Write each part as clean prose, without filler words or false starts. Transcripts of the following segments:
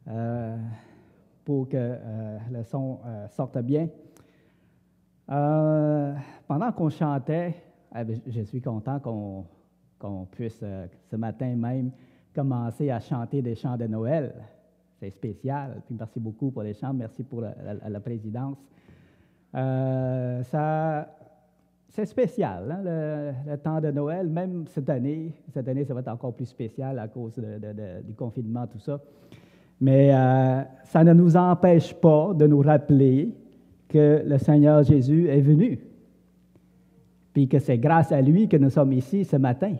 euh, pour que le son sorte bien. Pendant qu'on chantait, je suis content qu'on puisse ce matin même commencer à chanter des chants de Noël. C'est spécial. Puis merci beaucoup pour les chants. Merci pour la présidence. C'est spécial, hein, le temps de Noël, même cette année. Cette année, ça va être encore plus spécial à cause du confinement, tout ça. Mais ça ne nous empêche pas de nous rappeler que le Seigneur Jésus est venu. Puis que c'est grâce à lui que nous sommes ici ce matin.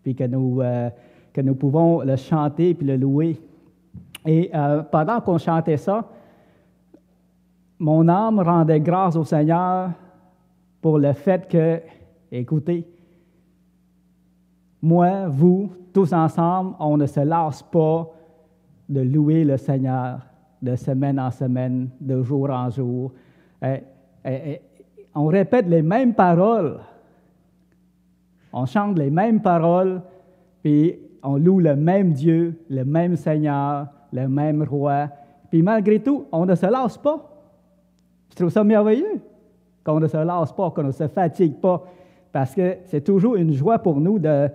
Puis que nous pouvons le chanter puis le louer. Et pendant qu'on chantait ça, mon âme rendait grâce au Seigneur pour le fait que, écoutez, moi, vous, tous ensemble, on ne se lasse pas de louer le Seigneur de semaine en semaine, de jour en jour. On répète les mêmes paroles, on chante les mêmes paroles, puis on loue le même Dieu, le même Seigneur, le même Roi. Puis malgré tout, on ne se lasse pas. Je trouve ça merveilleux qu'on ne se lasse pas, qu'on ne se fatigue pas, parce que c'est toujours une joie pour nous de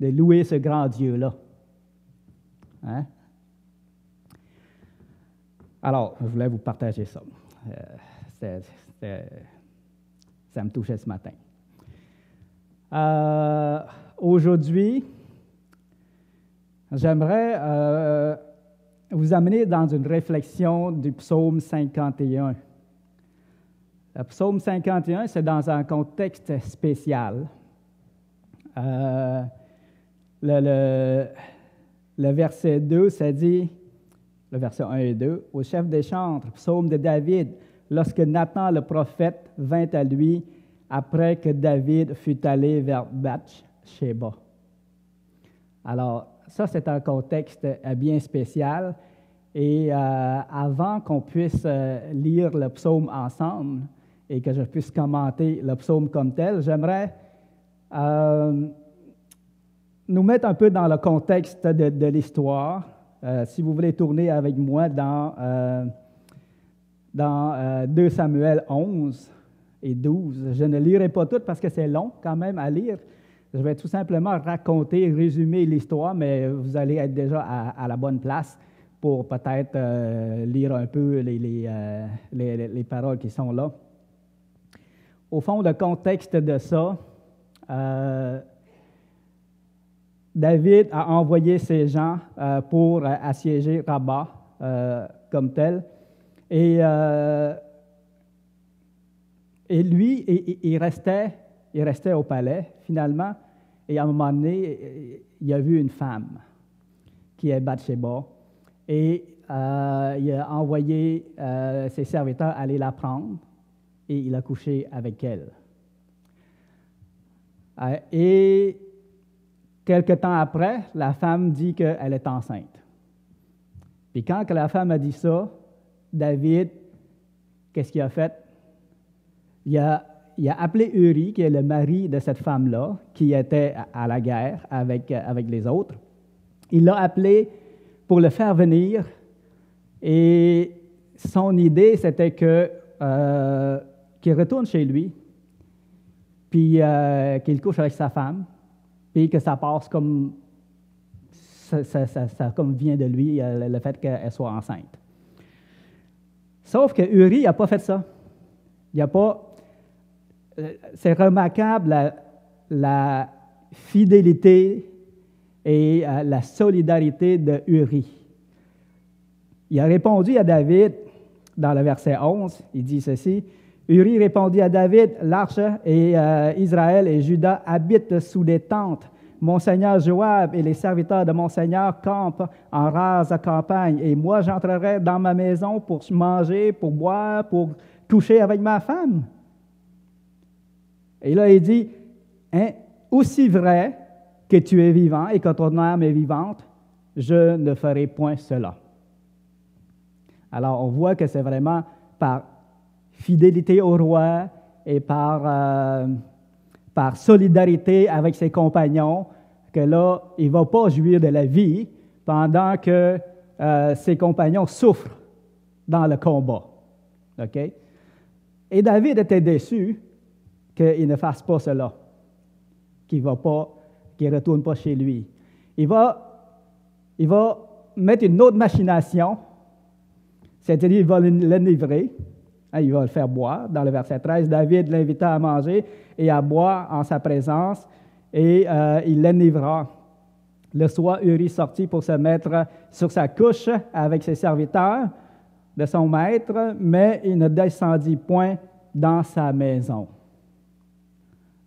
louer ce grand Dieu-là. Hein? Alors, je voulais vous partager ça. Ça me touchait ce matin. Aujourd'hui, j'aimerais vous amener dans une réflexion du psaume 51. Le psaume 51, c'est dans un contexte spécial. Le verset 2, ça dit, le verset 1 et 2, « Au chef des chantres, psaume de David, lorsque Nathan le prophète vint à lui après que David fut allé vers Bath-sheba. » Alors, ça, c'est un contexte bien spécial. Et avant qu'on puisse lire le psaume ensemble et que je puisse commenter le psaume comme tel, j'aimerais nous mettre un peu dans le contexte de l'histoire. Si vous voulez tourner avec moi dans 2 Samuel 11 et 12. Je ne lirai pas tout parce que c'est long quand même à lire. Je vais tout simplement raconter, résumer l'histoire, mais vous allez être déjà à la bonne place pour peut-être lire un peu les paroles qui sont là. Au fond, le contexte de ça, David a envoyé ses gens pour assiéger Rabat comme tel. Et lui, il restait au palais, finalement, et à un moment donné, il a vu une femme qui est Bath-sheba, et il a envoyé ses serviteurs aller la prendre, et il a couché avec elle. Et quelque temps après, la femme dit qu'elle est enceinte. Puis quand la femme a dit ça, David, qu'est-ce qu'il a fait? Il a appelé Uri, qui est le mari de cette femme-là, qui était à la guerre avec les autres. Il l'a appelé pour le faire venir, et son idée, c'était qu'il retourne chez lui, puis qu'il couche avec sa femme, puis que ça passe comme ça comme vient de lui, le fait qu'elle soit enceinte. Sauf que Uri n'a pas fait ça. Il n'a pas... C'est remarquable la fidélité et la solidarité de Uri. Il a répondu à David, dans le verset 11, il dit ceci, « Uri répondit à David, « L'arche et Israël et Juda habitent sous des tentes. Mon seigneur Joab et les serviteurs de mon seigneur campent en rase campagne, et moi j'entrerai dans ma maison pour manger, pour boire, pour coucher avec ma femme. » Et là, il dit, hein, « Aussi vrai que tu es vivant et que ton âme est vivante, je ne ferai point cela. » Alors, on voit que c'est vraiment par fidélité au roi et par solidarité avec ses compagnons que là, il ne va pas jouir de la vie pendant que ses compagnons souffrent dans le combat. OK? Et David était déçu qu'il ne fasse pas cela, qu'il ne retourne pas chez lui. Il va mettre une autre machination, c'est-à-dire il va l'enivrer, il va le faire boire. Dans le verset 13, David l'invita à manger et à boire en sa présence, et il l'enivra. Le soir, Uri sortit pour se mettre sur sa couche avec ses serviteurs de son maître, mais il ne descendit point dans sa maison.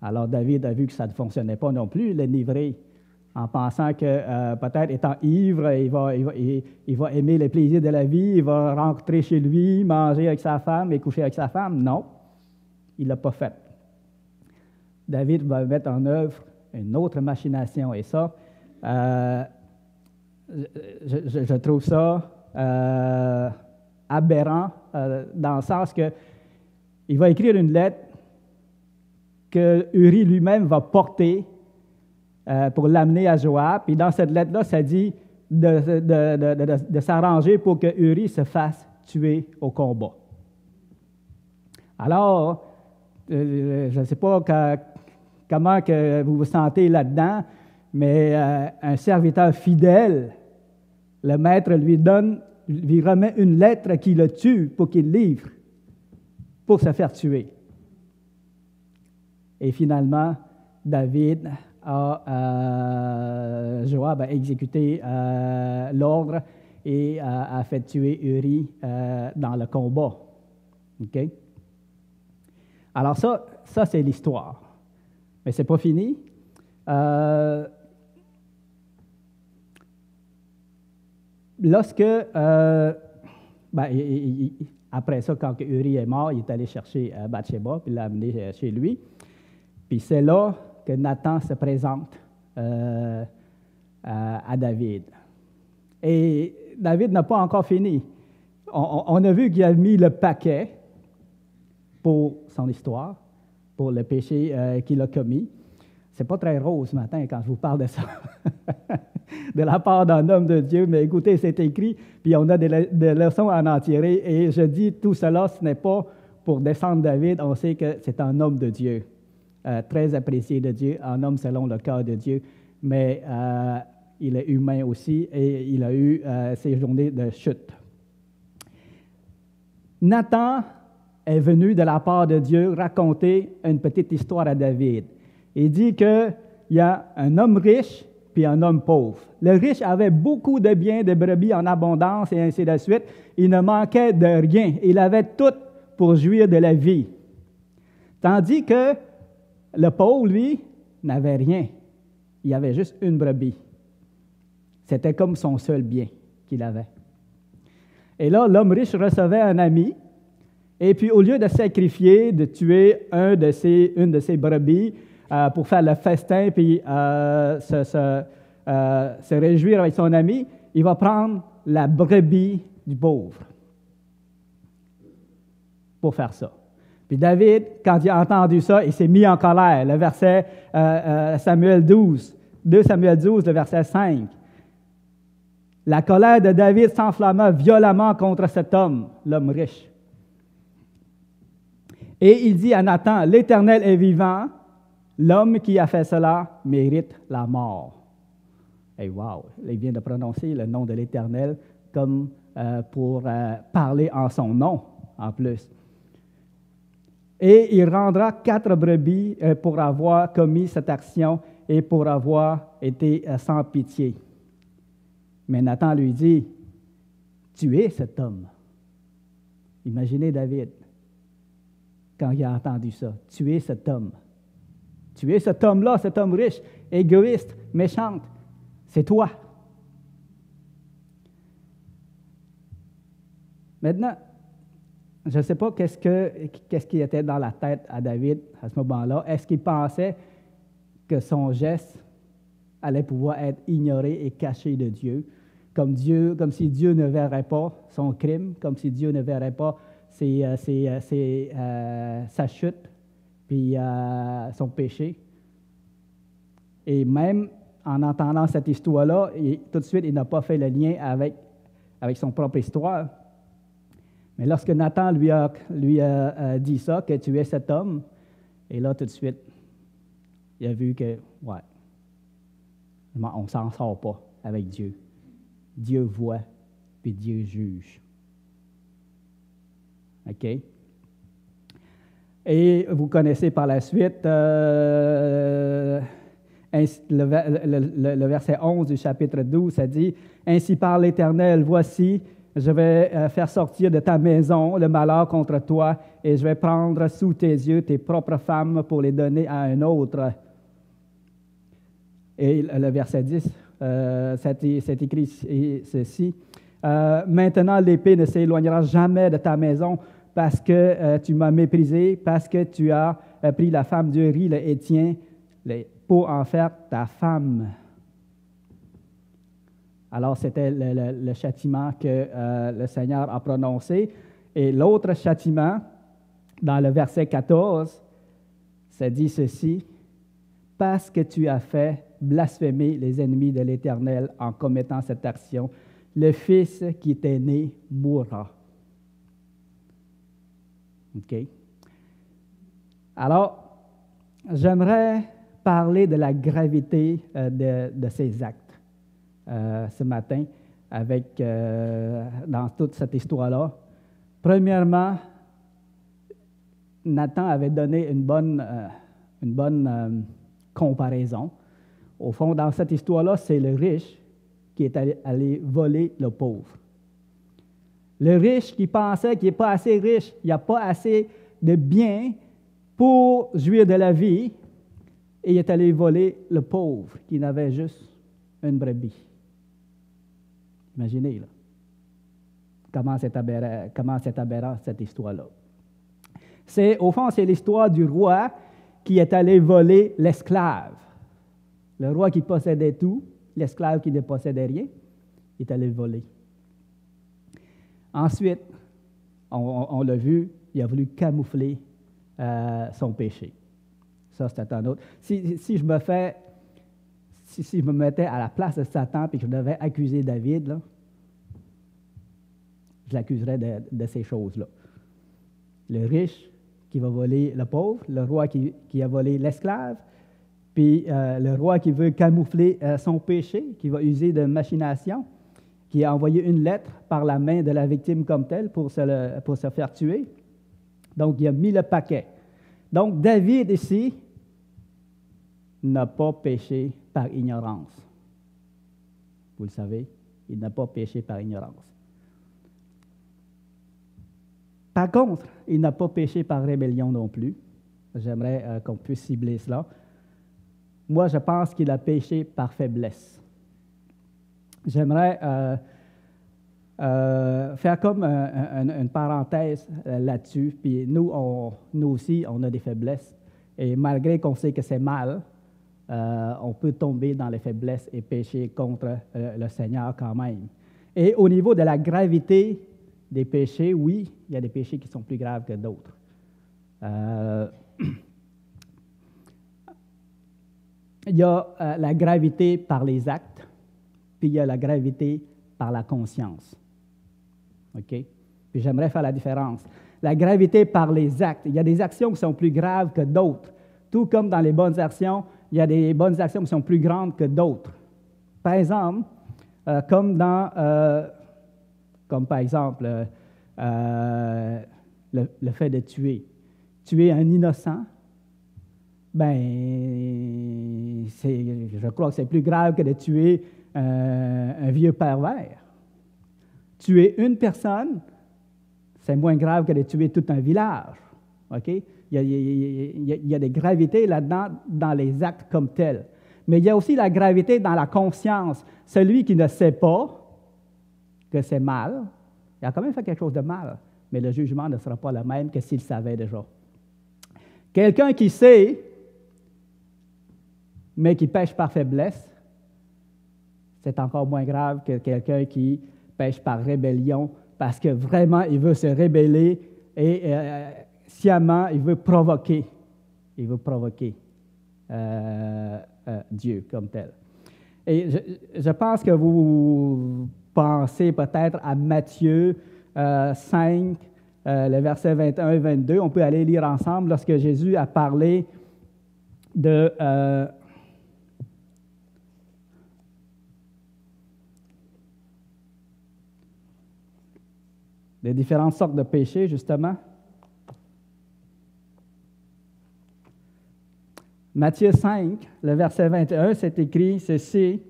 Alors David a vu que ça ne fonctionnait pas non plus, l'enivrer, en pensant que peut-être étant ivre, il va aimer les plaisirs de la vie, il va rentrer chez lui, manger avec sa femme et coucher avec sa femme. Non, il ne l'a pas fait. David va mettre en œuvre une autre machination, et ça, je trouve ça aberrant, dans le sens que il va écrire une lettre que Uri lui-même va porter pour l'amener à Joab. Et dans cette lettre-là, ça dit de s'arranger pour que Uri se fasse tuer au combat. Alors, je ne sais pas comment que vous vous sentez là-dedans, mais un serviteur fidèle, le maître lui remet une lettre qui le tue pour qu'il livre, pour se faire tuer. Et finalement, Joab a exécuté l'ordre et a fait tuer Uri dans le combat. OK? Alors ça c'est l'histoire. Mais ce n'est pas fini. Après ça, quand Uri est mort, il est allé chercher Bathsheba, puis il l'a amené chez lui. Puis c'est là que Nathan se présente à David. Et David n'a pas encore fini. On a vu qu'il a mis le paquet pour son histoire, pour le péché qu'il a commis. C'est pas très rose ce matin quand je vous parle de ça, de la part d'un homme de Dieu, mais écoutez, c'est écrit, puis on a des leçons à en tirer, et je dis tout cela, ce n'est pas pour descendre David, on sait que c'est un homme de Dieu, très apprécié de Dieu, un homme selon le cœur de Dieu, mais il est humain aussi, et il a eu ses journées de chute. Nathan est venu de la part de Dieu raconter une petite histoire à David. Il dit qu'il y a un homme riche puis un homme pauvre. Le riche avait beaucoup de biens, de brebis en abondance et ainsi de suite. Il ne manquait de rien. Il avait tout pour jouir de la vie. Tandis que le pauvre, lui, n'avait rien. Il avait juste une brebis. C'était comme son seul bien qu'il avait. Et là, l'homme riche recevait un ami. Et puis, au lieu de sacrifier, de tuer une de ses brebis, pour faire le festin puis se réjouir avec son ami, il va prendre la brebis du pauvre pour faire ça. Puis David, quand il a entendu ça, il s'est mis en colère. Le verset 2 Samuel 12, le verset 5. La colère de David s'enflamma violemment contre cet homme, l'homme riche. Et il dit à Nathan, « L'Éternel est vivant, l'homme qui a fait cela mérite la mort. » Et wow, il vient de prononcer le nom de l'Éternel comme pour parler en son nom, en plus. Et il rendra 4 brebis pour avoir commis cette action et pour avoir été sans pitié. Mais Nathan lui dit, « Tu es cet homme. » Imaginez David, quand il a entendu ça. « Tu es cet homme. » Tu es cet homme-là, cet homme riche, égoïste, méchant. C'est toi. Maintenant, je ne sais pas qu'est-ce qui était dans la tête à David à ce moment-là. Est-ce qu'il pensait que son geste allait pouvoir être ignoré et caché de Dieu, comme si Dieu ne verrait pas son crime, comme si Dieu ne verrait pas sa chute, puis son péché. Et même en entendant cette histoire-là, tout de suite, il n'a pas fait le lien avec son propre histoire. Mais lorsque Nathan lui a dit ça, que tu es cet homme, et là, tout de suite, il a vu que, ouais, on ne s'en sort pas avec Dieu. Dieu voit, puis Dieu juge. OK? Et vous connaissez par la suite le verset 11 du chapitre 12, ça dit « Ainsi parle l'Éternel, voici, je vais faire sortir de ta maison le malheur contre toi, et je vais prendre sous tes yeux tes propres femmes pour les donner à un autre. » Et le verset 10, c'est écrit ceci, « Maintenant l'épée ne s'éloignera jamais de ta maison, parce que tu m'as méprisé, parce que tu as pris la femme d'Uri, le Héthien, pour en faire ta femme. » Alors, c'était le châtiment que le Seigneur a prononcé. Et l'autre châtiment, dans le verset 14, ça dit ceci, « Parce que tu as fait blasphémer les ennemis de l'Éternel en commettant cette action, le fils qui t'est né mourra. » OK? Alors, j'aimerais parler de la gravité de ces actes ce matin dans toute cette histoire-là. Premièrement, Nathan avait donné une bonne comparaison. Au fond, dans cette histoire-là, c'est le riche qui est allé voler le pauvre. Le riche qui pensait qu'il n'est pas assez riche, il n'y a pas assez de biens pour jouir de la vie, et il est allé voler le pauvre qui n'avait juste une brebis. Imaginez, là, comment c'est aberrant cette histoire-là. Au fond, c'est l'histoire du roi qui est allé voler l'esclave. Le roi qui possédait tout, l'esclave qui ne possédait rien, est allé voler. Ensuite, on l'a vu, il a voulu camoufler son péché. Ça, c'est un autre. Si je me mettais à la place de Satan et que je devais accuser David, là, je l'accuserais de ces choses-là. Le riche qui va voler le pauvre, le roi qui a volé l'esclave, puis le roi qui veut camoufler son péché, qui va user de machination, qui a envoyé une lettre par la main de la victime comme telle pour se faire tuer. Donc, il a mis le paquet. Donc, David ici n'a pas péché par ignorance. Vous le savez, il n'a pas péché par ignorance. Par contre, il n'a pas péché par rébellion non plus. J'aimerais qu'on puisse cibler cela. Moi, je pense qu'il a péché par faiblesse. J'aimerais faire comme une parenthèse là-dessus. Puis nous aussi, on a des faiblesses. Et malgré qu'on sait que c'est mal, on peut tomber dans les faiblesses et pécher contre le Seigneur quand même. Et au niveau de la gravité des péchés, oui, il y a des péchés qui sont plus graves que d'autres. Il y a la gravité par les actes, puis il y a la gravité par la conscience. OK? Puis j'aimerais faire la différence. La gravité par les actes, il y a des actions qui sont plus graves que d'autres. Tout comme dans les bonnes actions, il y a des bonnes actions qui sont plus grandes que d'autres. Par exemple, comme par exemple le fait de tuer. Tuer un innocent, je crois que c'est plus grave que de tuer un vieux pervers. Tuer une personne, c'est moins grave que de tuer tout un village. OK? Il y a des gravités là-dedans dans les actes comme tels. Mais il y a aussi la gravité dans la conscience. Celui qui ne sait pas que c'est mal, il a quand même fait quelque chose de mal, mais le jugement ne sera pas le même que s'il savait déjà. Quelqu'un qui sait, mais qui pêche par faiblesse, c'est encore moins grave que quelqu'un qui pêche par rébellion, parce que vraiment, il veut se rébeller et sciemment, il veut provoquer. Il veut provoquer Dieu comme tel. Et je pense que vous pensez peut-être à Matthieu 5, le verset 21 et 22. On peut aller lire ensemble lorsque Jésus a parlé de... des différentes sortes de péchés, justement. Matthieu 5, le verset 21, c'est écrit ceci.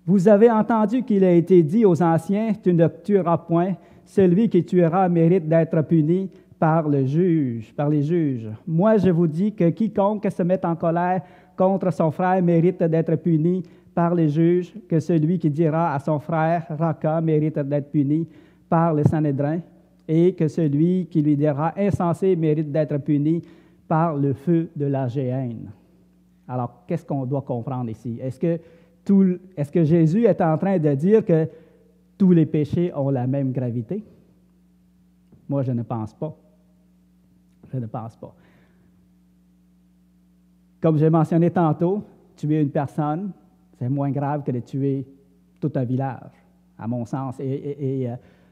Vous avez entendu qu'il a été dit aux anciens, tu ne tueras point, celui qui tuera mérite d'être puni par le juge, par les juges. Moi, je vous dis que quiconque se met en colère contre son frère mérite d'être puni par les juges, que celui qui dira à son frère Raka mérite d'être puni par le Sanhédrin, et que celui qui lui dira insensé mérite d'être puni par le feu de la géhenne. Alors, qu'est-ce qu'on doit comprendre ici? Est-ce que Jésus est en train de dire que tous les péchés ont la même gravité? Moi, je ne pense pas. Je ne pense pas. Comme j'ai mentionné tantôt, tuer une personne, c'est moins grave que de tuer tout un village, à mon sens, et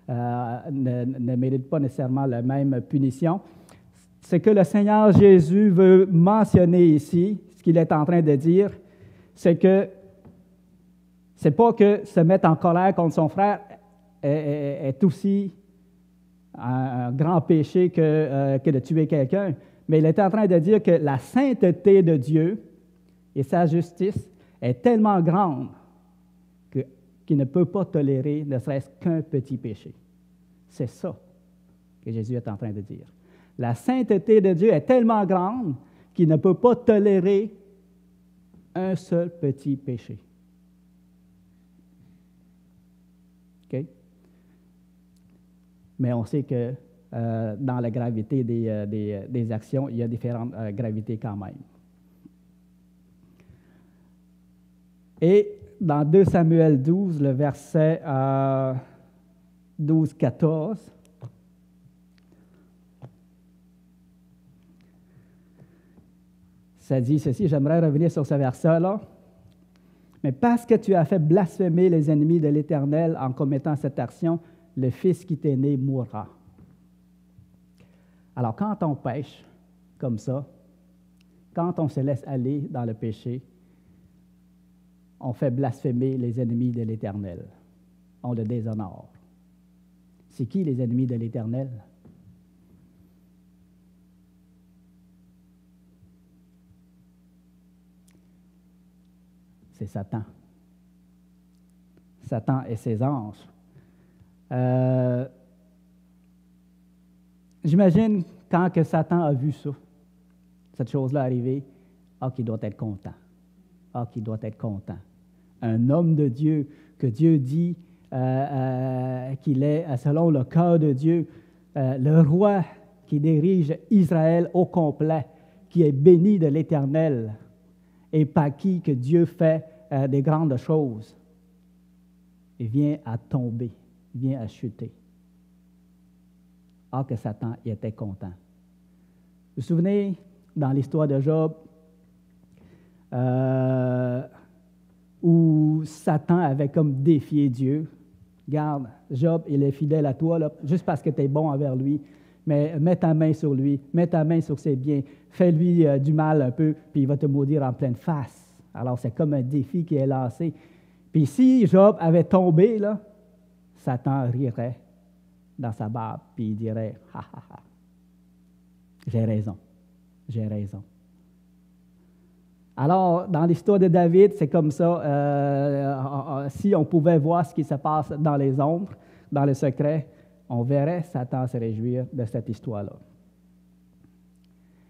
ne mérite pas nécessairement la même punition. Ce que le Seigneur Jésus veut mentionner ici, ce qu'il est en train de dire, c'est que c'est pas que se mettre en colère contre son frère est aussi un grand péché que de tuer quelqu'un, mais il est en train de dire que la sainteté de Dieu et sa justice est tellement grande qu'il ne peut pas tolérer ne serait-ce qu'un petit péché. C'est ça que Jésus est en train de dire. La sainteté de Dieu est tellement grande qu'il ne peut pas tolérer un seul petit péché. OK? Mais on sait que dans la gravité des actions, il y a différentes gravités quand même. Et dans 2 Samuel 12, le verset 12-14, ça dit ceci, j'aimerais revenir sur ce verset-là. Mais parce que tu as fait blasphémer les ennemis de l'Éternel en commettant cette action, le fils qui t'est né mourra. Alors, quand on pêche comme ça, quand on se laisse aller dans le péché, on fait blasphémer les ennemis de l'Éternel. On le déshonore. C'est qui les ennemis de l'Éternel? C'est Satan. Satan et ses anges. J'imagine quand que Satan a vu ça, cette chose-là arriver, qu'il doit être content. Qu'il doit être content. Un homme de Dieu, que Dieu dit qu'il est, selon le cœur de Dieu, le roi qui dirige Israël au complet, qui est béni de l'Éternel, et par qui que Dieu fait des grandes choses. Il vient à tomber, il vient à chuter. Que Satan y était content. Vous vous souvenez, dans l'histoire de Job, où Satan avait comme défié Dieu. Regarde, Job, il est fidèle à toi, là, juste parce que tu es bon envers lui, mais mets ta main sur lui, mets ta main sur ses biens, fais-lui du mal un peu, puis il va te maudire en pleine face. Alors, c'est comme un défi qui est lancé. Puis si Job avait tombé, là, Satan rirait dans sa barbe, puis il dirait « Ha, ha, ha, j'ai raison, j'ai raison. » Alors, dans l'histoire de David, c'est comme ça. Si on pouvait voir ce qui se passe dans les ombres, dans le secret, on verrait Satan se réjouir de cette histoire-là.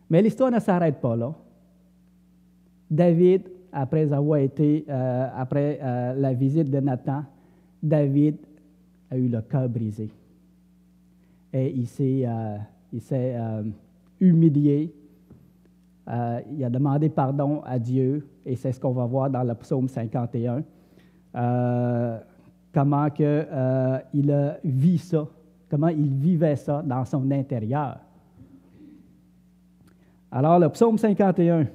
Mais l'histoire ne s'arrête pas là. David, après avoir été, après la visite de Nathan, David a eu le cœur brisé. Et il s'est humilié. Il a demandé pardon à Dieu, et c'est ce qu'on va voir dans le psaume 51. Comment il a vu ça, comment il vivait ça dans son intérieur. Alors, le psaume 51,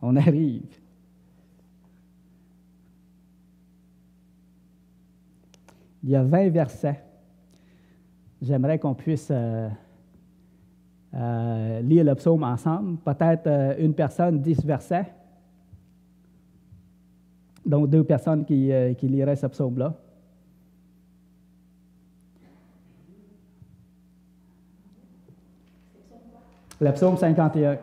on arrive. Il y a 20 versets. J'aimerais qu'on puisse lire le psaume ensemble. Peut-être une personne, 10 versets. Donc, 2 personnes qui liraient ce psaume-là. Le psaume 51.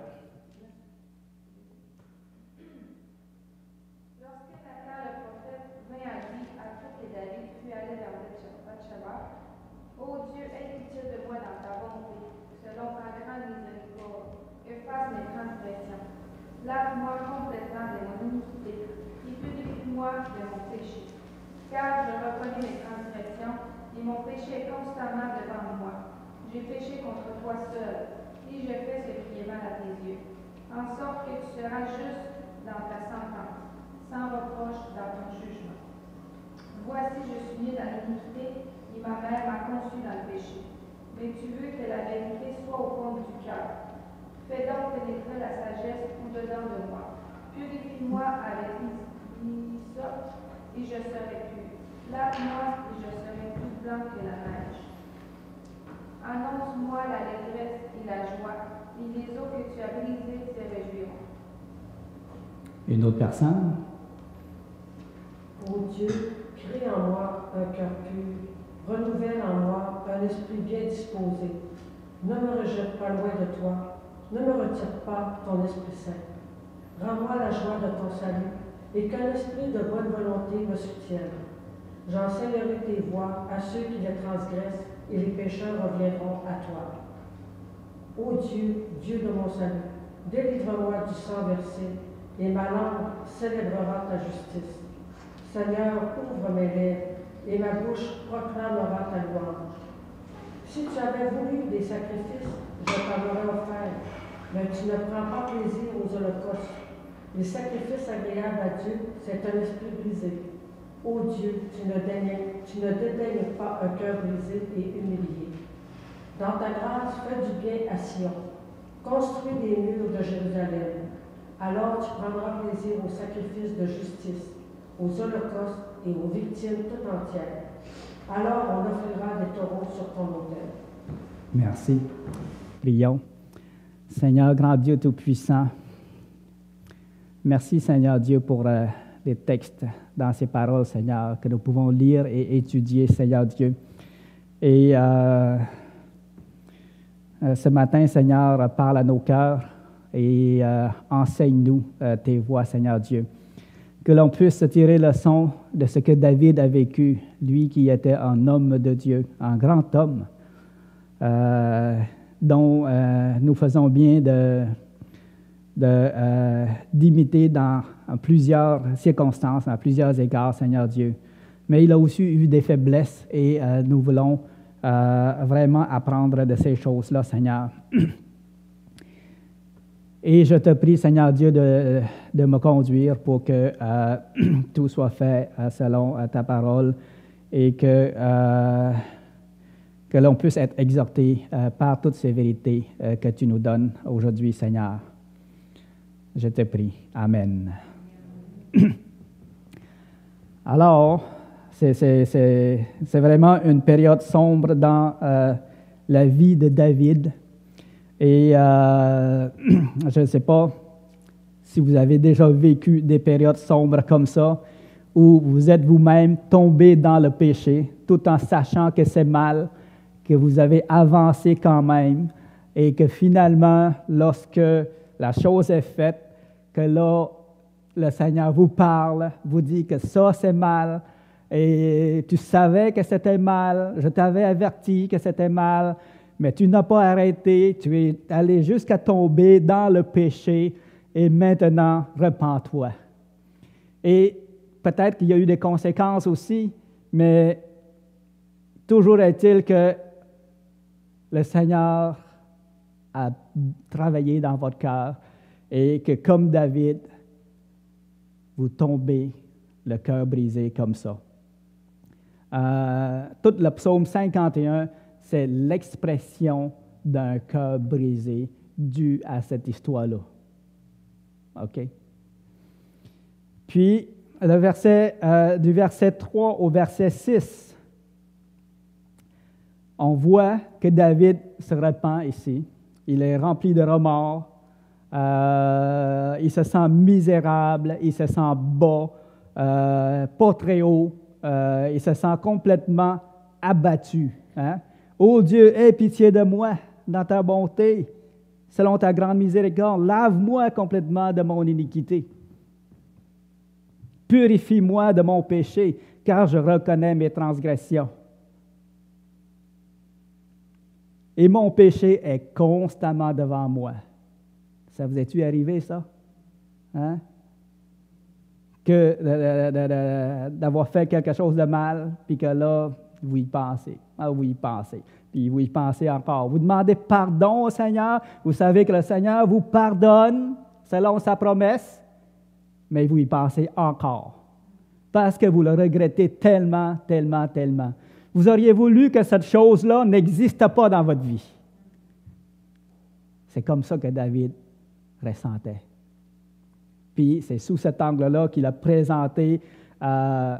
Lave-moi complètement de mon iniquité et purifie-moi de mon péché. Car je reconnais mes transgressions et mon péché est constamment devant moi. J'ai péché contre toi seul et j'ai fait ce qui est mal à tes yeux, en sorte que tu seras juste dans ta sentence, sans reproche dans ton jugement. Voici, je suis né dans l'iniquité et ma mère m'a conçu dans le péché. Mais tu veux que la vérité soit au fond du cœur. Fais donc pénétrer la sagesse au-dedans de moi. Purifie-moi avec l'hysope et je serai pur. Lave-moi et je serai plus blanc que la neige. Annonce-moi l'allégresse et la joie, et les eaux que tu as brisées se réjouiront. Une autre personne? Ô Dieu, crée en moi un cœur pur, renouvelle en moi un esprit bien disposé. Ne me rejette pas loin de toi. Ne me retire pas ton Esprit Saint. Rends-moi la joie de ton salut et qu'un esprit de bonne volonté me soutienne. J'enseignerai tes voies à ceux qui les transgressent et les pécheurs reviendront à toi. Ô Dieu, Dieu de mon salut, délivre-moi du sang versé et ma langue célébrera ta justice. Seigneur, ouvre mes lèvres et ma bouche proclamera ta louange. Si tu avais voulu des sacrifices, je t'en aurais offert, mais tu ne prends pas plaisir aux holocaustes. Les sacrifices agréables à Dieu, c'est un esprit brisé. Ô Dieu, tu ne dédaignes pas un cœur brisé et humilié. Dans ta grâce, fais du bien à Sion. Construis des murs de Jérusalem. Alors tu prendras plaisir aux sacrifices de justice, aux holocaustes et aux victimes tout entières. Alors on offrira des taureaux sur ton autel. Merci. Prions. Seigneur, grand Dieu Tout-Puissant, merci Seigneur Dieu pour les textes dans ces paroles, Seigneur, que nous pouvons lire et étudier, Seigneur Dieu. Et ce matin, Seigneur, parle à nos cœurs et enseigne-nous tes voies, Seigneur Dieu. Que l'on puisse tirer leçon de ce que David a vécu, lui qui était un homme de Dieu, un grand homme, dont nous faisons bien d'imiter dans plusieurs circonstances, à plusieurs égards, Seigneur Dieu. Mais il a aussi eu des faiblesses et nous voulons vraiment apprendre de ces choses-là, Seigneur. Et je te prie, Seigneur Dieu, de me conduire pour que tout soit fait selon ta parole et que l'on puisse être exhorté par toutes ces vérités que tu nous donnes aujourd'hui, Seigneur. Je te prie. Amen. Alors, c'est vraiment une période sombre dans la vie de David. Et je ne sais pas si vous avez déjà vécu des périodes sombres comme ça, où vous êtes vous-même tombé dans le péché, tout en sachant que c'est mal, que vous avez avancé quand même, et que finalement, lorsque la chose est faite, que là, le Seigneur vous parle, vous dit que ça, c'est mal, et tu savais que c'était mal, je t'avais averti que c'était mal, mais tu n'as pas arrêté, tu es allé jusqu'à tomber dans le péché, et maintenant, repens-toi. Et peut-être qu'il y a eu des conséquences aussi, mais toujours est-il que le Seigneur a travaillé dans votre cœur et que comme David, vous tombez le cœur brisé comme ça. Tout le psaume 51, c'est l'expression d'un cœur brisé dû à cette histoire-là. OK? Puis, du verset 3 au verset 6, On voit que David se repent ici. Il est rempli de remords. Il se sent misérable. Il se sent bas, pas très haut. Il se sent complètement abattu. Hein? Ô Dieu, aie pitié de moi dans ta bonté, selon ta grande miséricorde. Lave-moi complètement de mon iniquité. Purifie-moi de mon péché, car je reconnais mes transgressions. Et mon péché est constamment devant moi. Ça vous est-tu arrivé, ça? Hein? D'avoir fait quelque chose de mal, puis que là, vous y pensez. Ah, vous y pensez. Puis vous y pensez encore. Vous demandez pardon au Seigneur. Vous savez que le Seigneur vous pardonne selon sa promesse, mais vous y pensez encore. Parce que vous le regrettez tellement, tellement, tellement. Vous auriez voulu que cette chose-là n'existe pas dans votre vie. C'est comme ça que David ressentait. Puis c'est sous cet angle-là qu'il a présenté à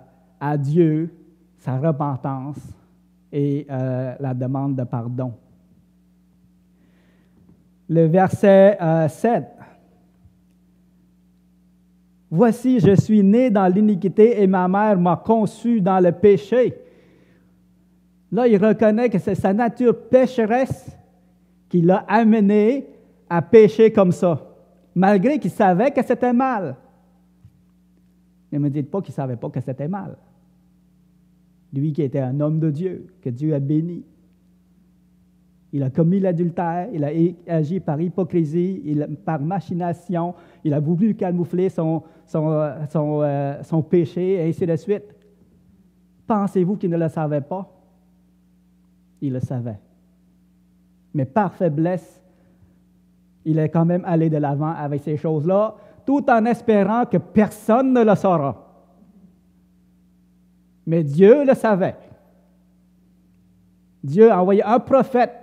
Dieu sa repentance et la demande de pardon. Le verset 7. « Voici, je suis né dans l'iniquité et ma mère m'a conçu dans le péché. » Là, il reconnaît que c'est sa nature pécheresse qui l'a amené à pécher comme ça, malgré qu'il savait que c'était mal. Ne me dites pas qu'il ne savait pas que c'était mal. Lui qui était un homme de Dieu, que Dieu a béni. Il a commis l'adultère, il a agi par hypocrisie, par machination, il a voulu camoufler son péché, et ainsi de suite. Pensez-vous qu'il ne le savait pas? Il le savait. Mais par faiblesse, il est quand même allé de l'avant avec ces choses-là, tout en espérant que personne ne le saura. Mais Dieu le savait. Dieu a envoyé un prophète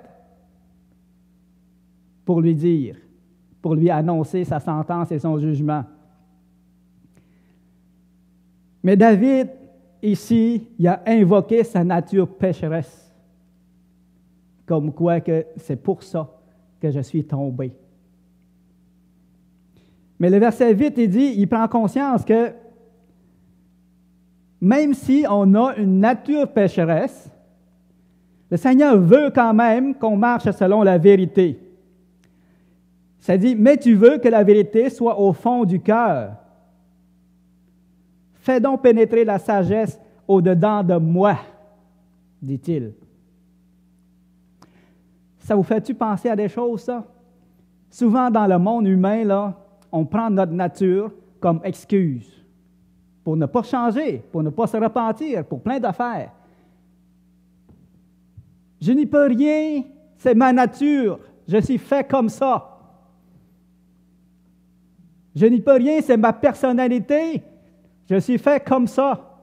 pour lui dire, pour lui annoncer sa sentence et son jugement. Mais David, ici, il a invoqué sa nature pécheresse. Comme quoi que c'est pour ça que je suis tombé. Mais le verset 8, il prend conscience que même si on a une nature pécheresse, le Seigneur veut quand même qu'on marche selon la vérité. Ça dit, mais tu veux que la vérité soit au fond du cœur. Fais donc pénétrer la sagesse au-dedans de moi, dit-il. Ça vous fait-tu penser à des choses, ça? Souvent, dans le monde humain, là, on prend notre nature comme excuse pour ne pas changer, pour ne pas se repentir, pour plein d'affaires. Je n'y peux rien, c'est ma nature, je suis fait comme ça. Je n'y peux rien, c'est ma personnalité, je suis fait comme ça.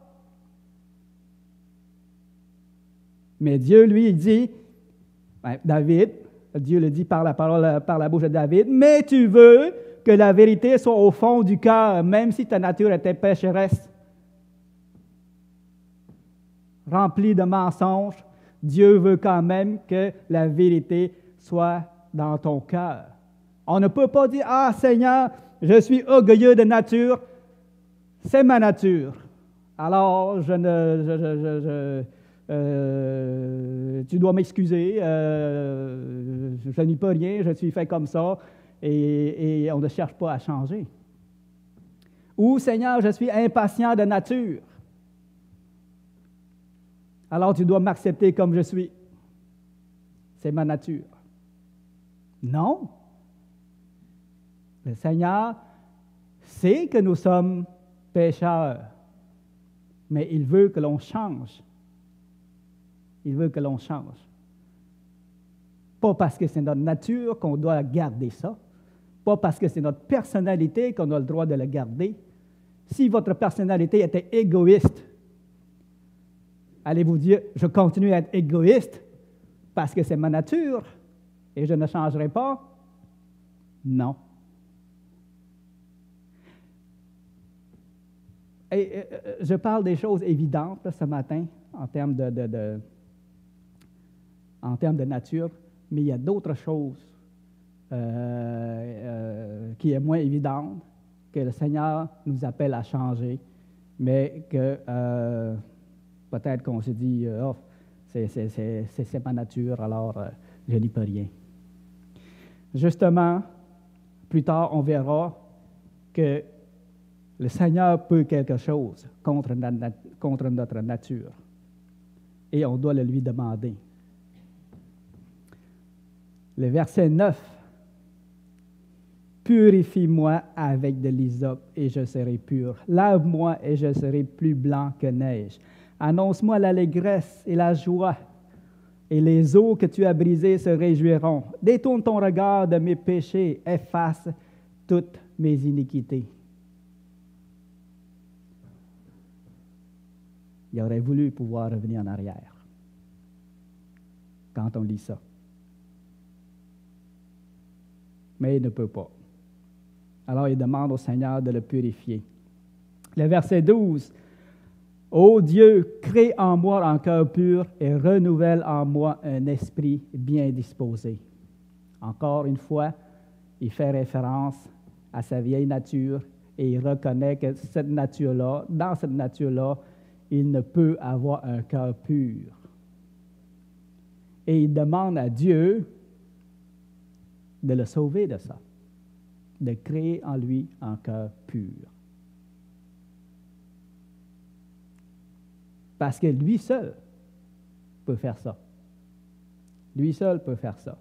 Mais Dieu, lui, il dit, David, Dieu le dit par la parole, par la bouche de David, mais tu veux que la vérité soit au fond du cœur, même si ta nature était pécheresse. Remplie de mensonges, Dieu veut quand même que la vérité soit dans ton cœur. On ne peut pas dire, « Ah, Seigneur, je suis orgueilleux de nature, c'est ma nature. Alors, tu dois m'excuser, je n'y peux rien, je suis fait comme ça, et on ne cherche pas à changer. » Ou, « Seigneur, je suis impatient de nature. Alors, tu dois m'accepter comme je suis. C'est ma nature. » Non. Le Seigneur sait que nous sommes pécheurs, mais il veut que l'on change. Il veut que l'on change. Pas parce que c'est notre nature qu'on doit garder ça. Pas parce que c'est notre personnalité qu'on a le droit de la garder. Si votre personnalité était égoïste, allez-vous dire, je continue à être égoïste parce que c'est ma nature et je ne changerai pas? Non. Et je parle des choses évidentes là, ce matin en termes en termes de nature, mais il y a d'autres choses qui est moins évidente, que le Seigneur nous appelle à changer, mais que peut-être qu'on se dit, oh, c'est ma nature, alors je n'y peux rien. Justement, plus tard, on verra que le Seigneur peut quelque chose contre notre nature, et on doit le lui demander. Le verset 9. Purifie-moi avec de l'hysope et je serai pur. Lave-moi et je serai plus blanc que neige. Annonce-moi l'allégresse et la joie, et les eaux que tu as brisées se réjouiront. Détourne ton regard de mes péchés, efface toutes mes iniquités. Il aurait voulu pouvoir revenir en arrière quand on lit ça. Mais il ne peut pas. Alors il demande au Seigneur de le purifier. Le verset 12. Ô Dieu, crée en moi un cœur pur et renouvelle en moi un esprit bien disposé. Encore une fois, il fait référence à sa vieille nature et il reconnaît que cette nature-là, dans cette nature-là, il ne peut avoir un cœur pur. Et il demande à Dieu de le sauver de ça, de créer en lui un cœur pur. Parce que lui seul peut faire ça. Lui seul peut faire ça.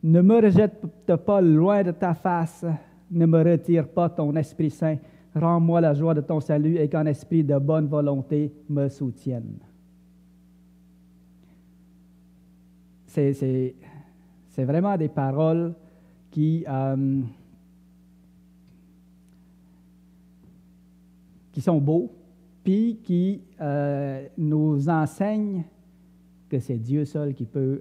Ne me rejette pas loin de ta face, ne me retire pas ton Esprit Saint. Rends-moi la joie de ton salut et qu'un esprit de bonne volonté me soutienne. C'est vraiment des paroles qui sont beaux, puis qui nous enseignent que c'est Dieu seul qui peut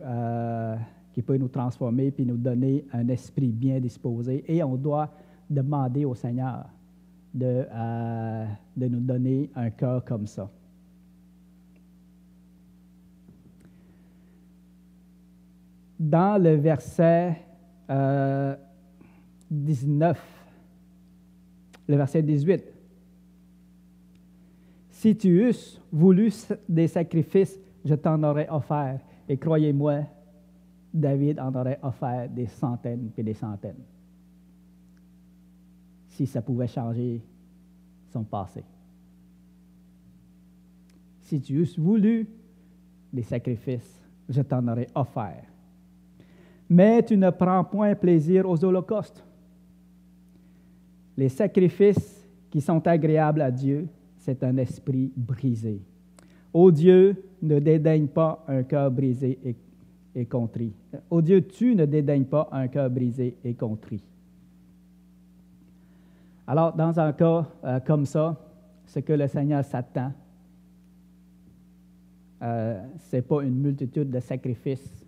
nous transformer puis nous donner un esprit bien disposé. Et on doit demander au Seigneur de nous donner un cœur comme ça. Dans le verset 19, le verset 18, « Si tu eusses voulu des sacrifices, je t'en aurais offert. Et croyez-moi, David en aurait offert des centaines et des centaines. Si ça pouvait changer son passé. Si tu eusses voulu des sacrifices, je t'en aurais offert. Mais tu ne prends point plaisir aux holocaustes. Les sacrifices qui sont agréables à Dieu, c'est un esprit brisé. Ô Dieu, ne dédaigne pas un cœur brisé et contrit. Ô Dieu, tu ne dédaignes pas un cœur brisé et contrit. Alors, dans un cas comme ça, ce que le Seigneur s'attend, ce n'est pas une multitude de sacrifices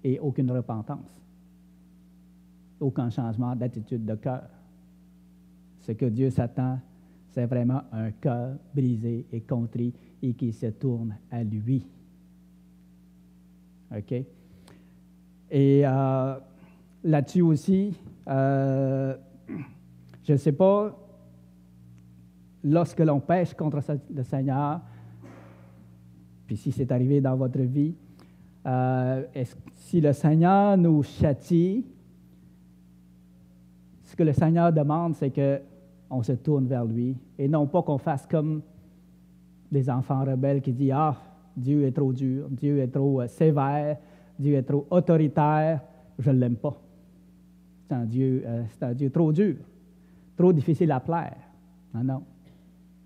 et aucune repentance, aucun changement d'attitude de cœur. Ce que Dieu s'attend, c'est vraiment un cœur brisé et contrit et qui se tourne à lui. OK? Et là-dessus aussi, je ne sais pas, lorsque l'on pêche contre le Seigneur, puis si c'est arrivé dans votre vie, si le Seigneur nous châtie, ce que le Seigneur demande, c'est qu'on se tourne vers lui, et non pas qu'on fasse comme des enfants rebelles qui disent « Ah, Dieu est trop dur, Dieu est trop sévère, Dieu est trop autoritaire, je ne l'aime pas. C'est un Dieu trop dur, trop difficile à plaire. » Non.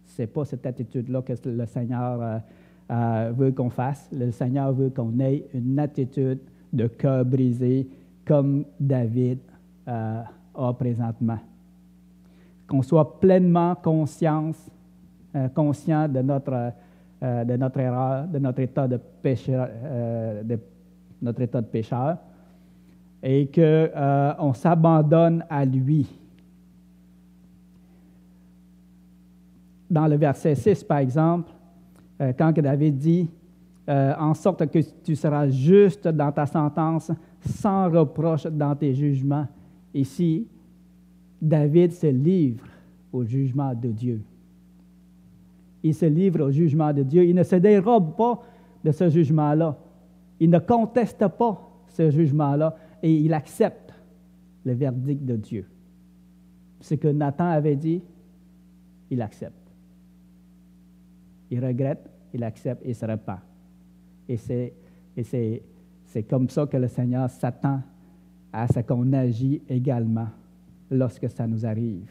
Ce n'est pas cette attitude-là que le Seigneur veut qu'on fasse. Le Seigneur veut qu'on ait une attitude de cœur brisé comme David a présentement. Qu'on soit pleinement conscient de notre erreur, de notre état de pécheur, et qu'on s'abandonne à lui. Dans le verset 6, par exemple, quand David dit en sorte que tu seras juste dans ta sentence, sans reproche dans tes jugements. Ici, David se livre au jugement de Dieu. Il se livre au jugement de Dieu. Il ne se dérobe pas de ce jugement-là. Il ne conteste pas ce jugement-là et il accepte le verdict de Dieu. Ce que Nathan avait dit, il accepte. Il regrette, il accepte et se repent. Et c'est comme ça que le Seigneur s'attend à ce qu'on agit également lorsque ça nous arrive.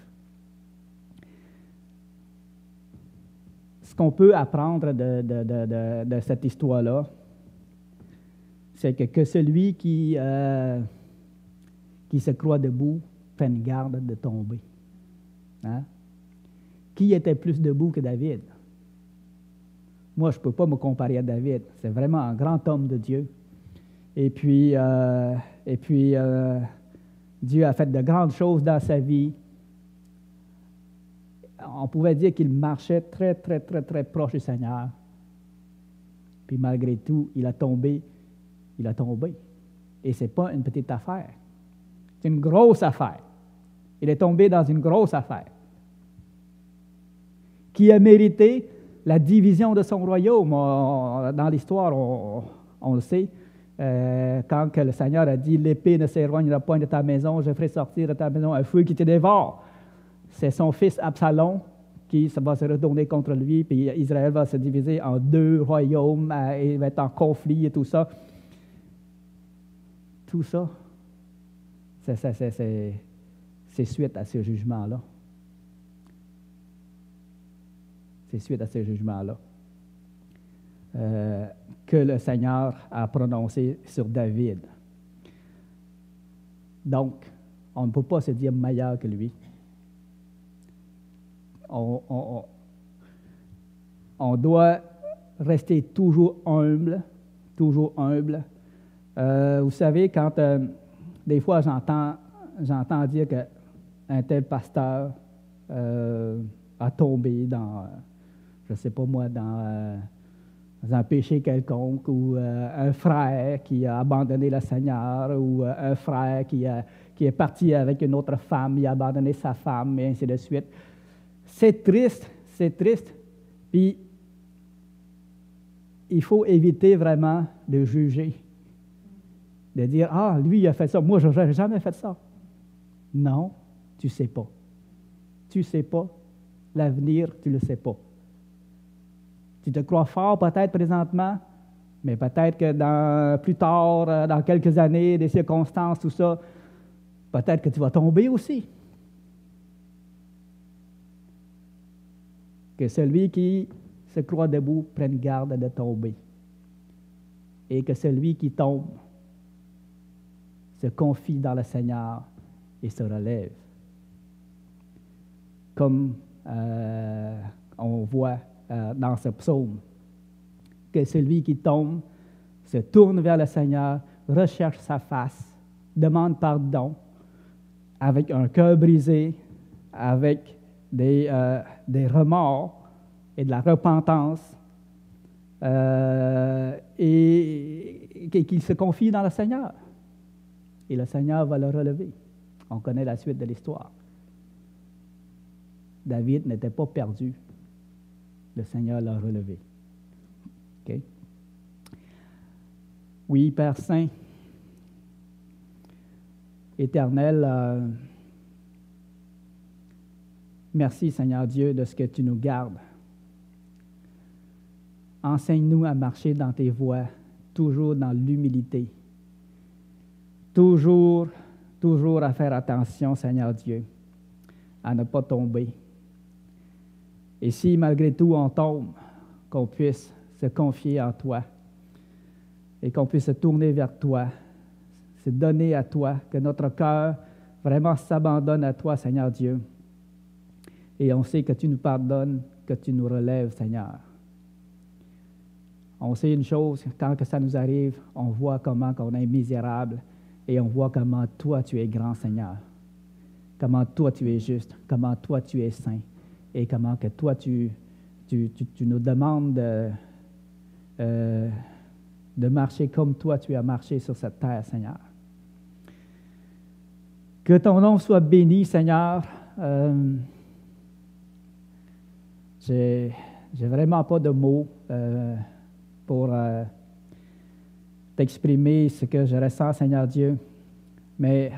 Ce qu'on peut apprendre de cette histoire-là, c'est que celui qui se croit debout prenne garde de tomber. Hein? Qui était plus debout que David? Moi, je ne peux pas me comparer à David. C'est vraiment un grand homme de Dieu. Et puis, Dieu a fait de grandes choses dans sa vie. On pouvait dire qu'il marchait très, très, très, très proche du Seigneur. Puis malgré tout, il a tombé. Il a tombé. Et ce n'est pas une petite affaire. C'est une grosse affaire. Il est tombé dans une grosse affaire qui a mérité la division de son royaume. Dans l'histoire, on le sait, quand que le Seigneur a dit « L'épée ne s'éloignera point de ta maison, je ferai sortir de ta maison un feu qui te dévore ». C'est son fils Absalom qui va se retourner contre lui, puis Israël va se diviser en deux royaumes, et va être en conflit et tout ça. Tout ça, c'est suite à ce jugement-là. C'est suite à ce jugement-là que le Seigneur a prononcé sur David. Donc, on ne peut pas se dire meilleur que lui. On doit rester toujours humble, toujours humble. Vous savez, quand des fois j'entends dire qu'un tel pasteur a tombé dans, je ne sais pas moi, dans un péché quelconque, ou un frère qui a abandonné le Seigneur, ou un frère qui est parti avec une autre femme, il a abandonné sa femme, et ainsi de suite. C'est triste, c'est triste. Puis, il faut éviter vraiment de juger, de dire « Ah, lui, il a fait ça, moi, je n'aurais jamais fait ça. » Non, tu ne sais pas. Tu ne sais pas. L'avenir, tu ne le sais pas. Tu te crois fort peut-être présentement, mais peut-être que plus tard, dans quelques années, des circonstances, tout ça, peut-être que tu vas tomber aussi. Que celui qui se croit debout prenne garde de tomber. Et que celui qui tombe se confie dans le Seigneur et se relève. Comme on voit dans ce psaume, que celui qui tombe se tourne vers le Seigneur, recherche sa face, demande pardon, avec un cœur brisé, avec des remords et de la repentance, et qu'il se confie dans le Seigneur. Et le Seigneur va le relever. On connaît la suite de l'histoire. David n'était pas perdu. Le Seigneur l'a relevé. Okay? Oui, Père Saint, Éternel, merci, Seigneur Dieu, de ce que tu nous gardes. Enseigne-nous à marcher dans tes voies, toujours dans l'humilité. Toujours à faire attention, Seigneur Dieu, à ne pas tomber. Et si, malgré tout, on tombe, qu'on puisse se confier en toi et qu'on puisse se tourner vers toi, se donner à toi, que notre cœur vraiment s'abandonne à toi, Seigneur Dieu. Et on sait que tu nous pardonnes, que tu nous relèves, Seigneur. On sait une chose, quand que ça nous arrive, on voit comment on est misérable et on voit comment toi, tu es grand, Seigneur. Comment toi, tu es juste, comment toi, tu es saint et comment que toi, tu nous demandes de marcher comme toi, tu as marché sur cette terre, Seigneur. Que ton nom soit béni, Seigneur. J'ai vraiment pas de mots pour t'exprimer ce que je ressens, Seigneur Dieu, mais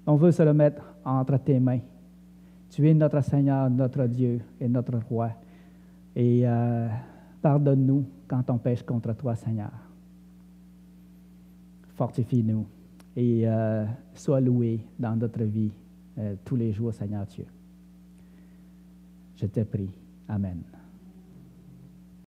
on veut se le mettre entre tes mains. Tu es notre Seigneur, notre Dieu et notre Roi. Et pardonne-nous quand on pêche contre toi, Seigneur. Fortifie-nous et sois loué dans notre vie tous les jours, Seigneur Dieu. Je te prie. Amen.